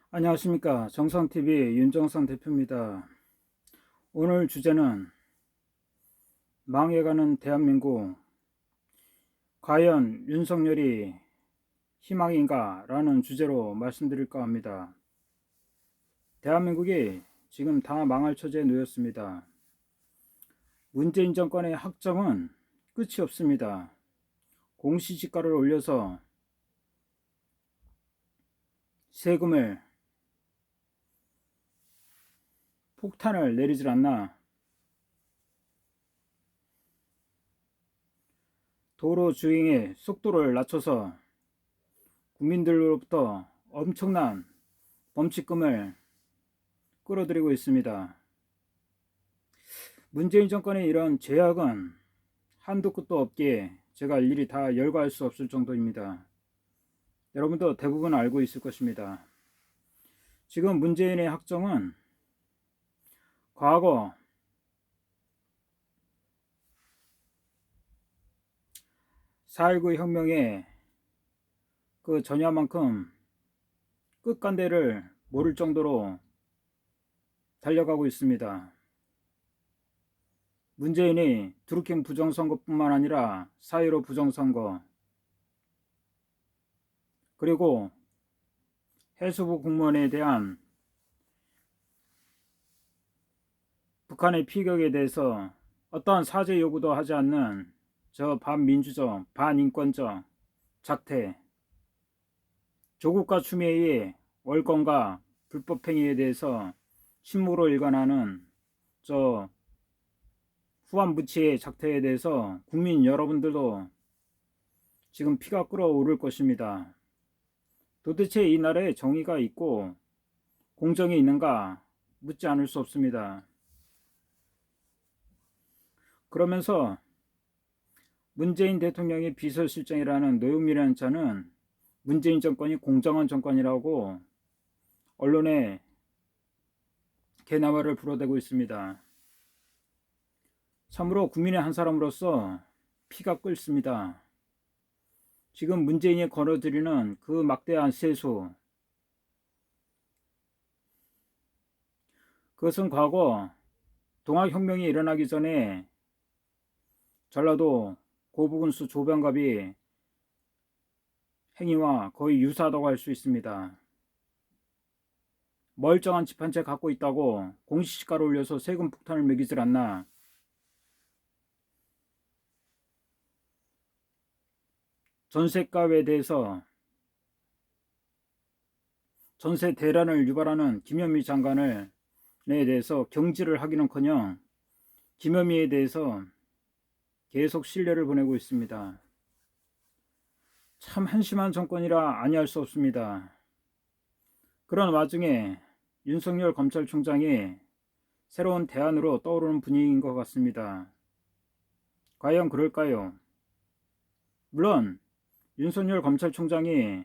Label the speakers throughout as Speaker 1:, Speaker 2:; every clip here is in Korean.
Speaker 1: 안녕하십니까. 정성TV 윤정선 대표입니다. 오늘 주제는 망해가는 대한민국, 과연 윤석열이 희망인가? 라는 주제로 말씀드릴까 합니다. 대한민국이 지금 다 망할 처지에 놓였습니다. 문재인 정권의 학정은 끝이 없습니다. 공시지가를 올려서 세금을 폭탄을 내리질 않나, 도로 주행의 속도를 낮춰서 국민들로부터 엄청난 범칙금을 끌어들이고 있습니다. 문재인 정권의 이런 죄악은 한도 끝도 없기에 제가 일일이 다 열거할 수 없을 정도입니다. 여러분도 대부분 알고 있을 것입니다. 지금 문재인의 학정은 과거 4.19 혁명의 그 전야만큼 끝간대를 모를 정도로 달려가고 있습니다. 문재인이 드루킹 부정선거뿐만 아니라 4.15 부정선거, 그리고 해수부 공무원에 대한 북한의 피격에 대해서 어떠한 사죄 요구도 하지 않는 저 반민주적, 반인권적 작태, 조국과 추미애의 월권과 불법행위에 대해서 신무로 일관하는 저 후한부치의 작태에 대해서 국민 여러분들도 지금 피가 끓어오를 것입니다. 도대체 이 나라에 정의가 있고 공정이 있는가 묻지 않을 수 없습니다. 그러면서 문재인 대통령의 비서실장이라는 노영민이라는 자는 문재인 정권이 공정한 정권이라고 언론에 개나발을 불어대고 있습니다. 참으로 국민의 한 사람으로서 피가 끓습니다. 지금 문재인이 걸어들이는 그 막대한 세수, 그것은 과거 동학혁명이 일어나기 전에 전라도 고부군수 조병갑이 행위와 거의 유사하다고 할 수 있습니다. 멀쩡한 집 한 채 갖고 있다고 공시지가를 올려서 세금 폭탄을 매기질 않나. 전세값에 대해서 전세 대란을 유발하는 김현미 장관에 대해서 경질을 하기는커녕 김현미에 대해서 계속 신뢰를 보내고 있습니다. 참 한심한 정권이라 아니할 수 없습니다. 그런 와중에 윤석열 검찰총장이 새로운 대안으로 떠오르는 분위기인 것 같습니다. 과연 그럴까요? 물론 윤석열 검찰총장이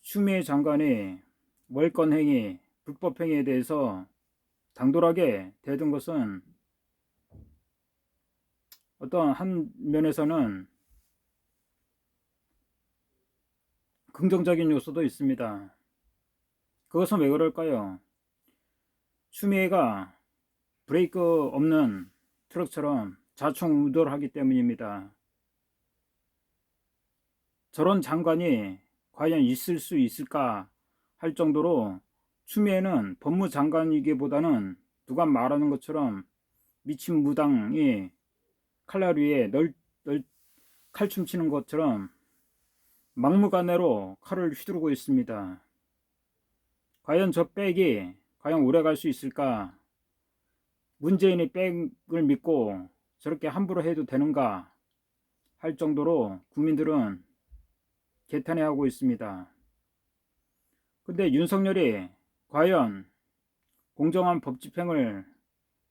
Speaker 1: 추미애 장관의 월권행위, 불법행위에 대해서 당돌하게 대든 것은 어떤 한 면에서는 긍정적인 요소도 있습니다. 그것은 왜 그럴까요? 추미애가 브레이크 없는 트럭처럼 좌충우돌하기 때문입니다. 저런 장관이 과연 있을 수 있을까 할 정도로 추미애는 법무장관이기보다는 누가 말하는 것처럼 미친 무당이 칼날 위에 칼춤 치는 것처럼 막무가내로 칼을 휘두르고 있습니다. 과연 저 백이 과연 오래 갈 수 있을까? 문재인이 백을 믿고 저렇게 함부로 해도 되는가 할 정도로 국민들은 개탄해하고 있습니다. 근데 윤석열이 과연 공정한 법 집행을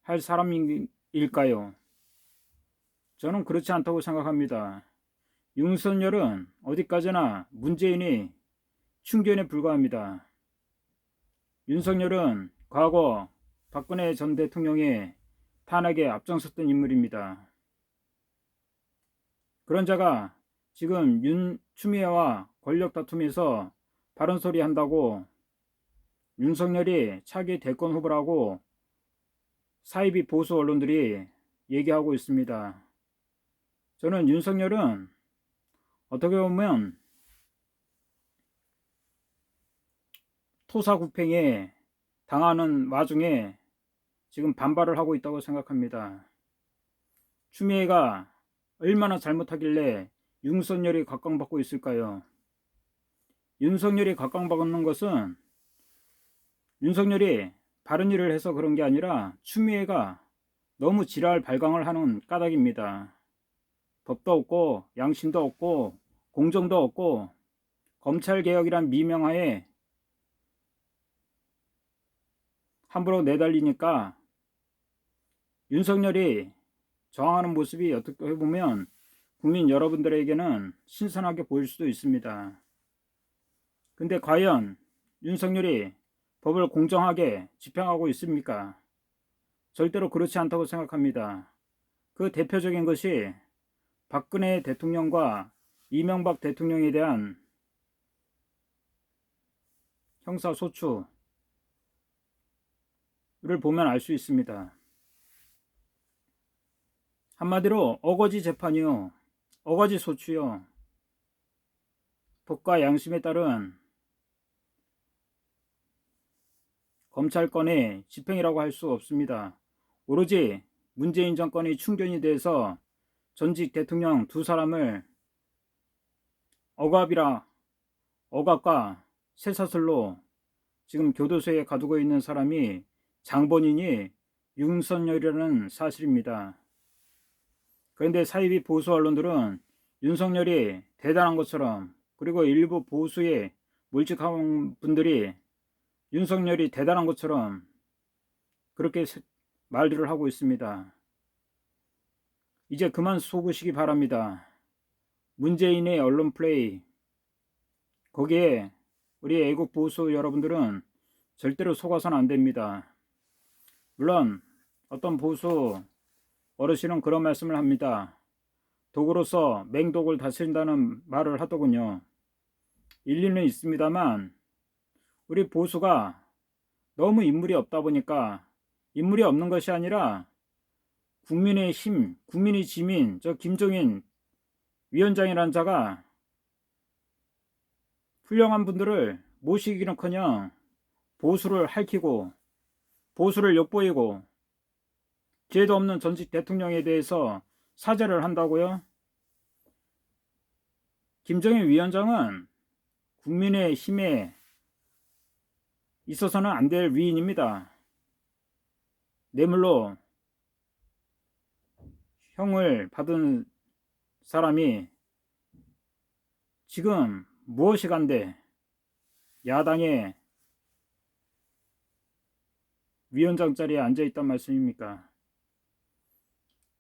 Speaker 1: 할 사람일까요? 저는 그렇지 않다고 생각합니다. 윤석열은 어디까지나 문재인이 충견에 불과합니다. 윤석열은 과거 박근혜 전 대통령의 탄핵에 앞장섰던 인물입니다. 그런 자가 지금 추미애와 권력 다툼에서 바른 소리 한다고 윤석열이 차기 대권 후보라고 사이비 보수 언론들이 얘기하고 있습니다. 저는 윤석열은 어떻게 보면 토사구팽에 당하는 와중에 지금 반발을 하고 있다고 생각합니다. 추미애가 얼마나 잘못하길래 윤석열이 각광받고 있을까요? 윤석열이 각광받는 것은 윤석열이 바른 일을 해서 그런 게 아니라 추미애가 너무 지랄 발광을 하는 까닭입니다. 법도 없고 양심도 없고 공정도 없고 검찰개혁이란 미명하에 함부로 내달리니까 윤석열이 저항하는 모습이 어떻게 보면 국민 여러분들에게는 신선하게 보일 수도 있습니다. 근데 과연 윤석열이 법을 공정하게 집행하고 있습니까? 절대로 그렇지 않다고 생각합니다. 그 대표적인 것이 박근혜 대통령과 이명박 대통령에 대한 형사소추를 보면 알 수 있습니다. 한마디로 어거지 재판이요, 어거지 소추요. 법과 양심에 따른 검찰권의 집행이라고 할 수 없습니다. 오로지 문재인 정권이 충견이 돼서 전직 대통령 두 사람을 억압과 쇠사슬로 지금 교도소에 가두고 있는 사람이 장본인이 윤석열이라는 사실입니다. 그런데 사이비 보수 언론들은 윤석열이 대단한 것처럼, 그리고 일부 보수의 몰직한 분들이 윤석열이 대단한 것처럼 그렇게 말들을 하고 있습니다. 이제 그만 속으시기 바랍니다. 문재인의 언론 플레이, 거기에 우리 애국 보수 여러분들은 절대로 속아서는 안 됩니다. 물론 어떤 보수 어르신은 그런 말씀을 합니다. 독으로서 맹독을 다스린다는 말을 하더군요. 일리는 있습니다만 우리 보수가 너무 인물이 없다 보니까, 인물이 없는 것이 아니라 국민의 힘, 국민의 지민, 저 김종인 위원장이라는 자가 훌륭한 분들을 모시기는커녕 보수를 핥히고 보수를 욕보이고 죄도 없는 전직 대통령에 대해서 사죄를 한다고요? 김종인 위원장은 국민의 힘에 있어서는 안 될 위인입니다. 뇌물로 형을 받은 사람이 지금 무엇이 간데 야당의 위원장 자리에 앉아있단 말씀입니까?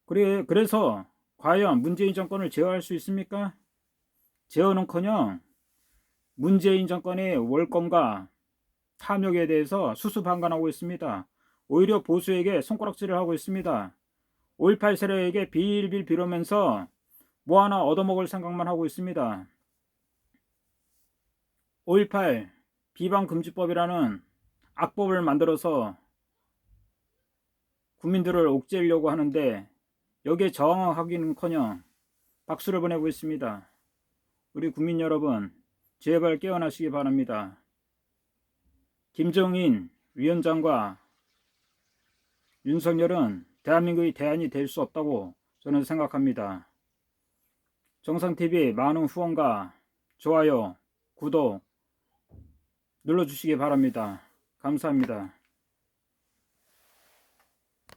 Speaker 1: 그래서 과연 문재인 정권을 제어할 수 있습니까? 제어는커녕 문재인 정권의 월권과 탐욕에 대해서 수수방관하고 있습니다. 오히려 보수에게 손가락질을 하고 있습니다. 5.18 세력에게 빌빌 빌으면서 뭐 하나 얻어먹을 생각만 하고 있습니다. 5.18 비방금지법이라는 악법을 만들어서 국민들을 옥죄려고 하는데 여기에 저항하기는커녕 박수를 보내고 있습니다. 우리 국민 여러분, 제발 깨어나시기 바랍니다. 김종인 위원장과 윤석열은 대한민국의 대안이 될 수 없다고 저는 생각합니다. 정상TV 많은 후원과 좋아요, 구독 눌러주시기 바랍니다. 감사합니다.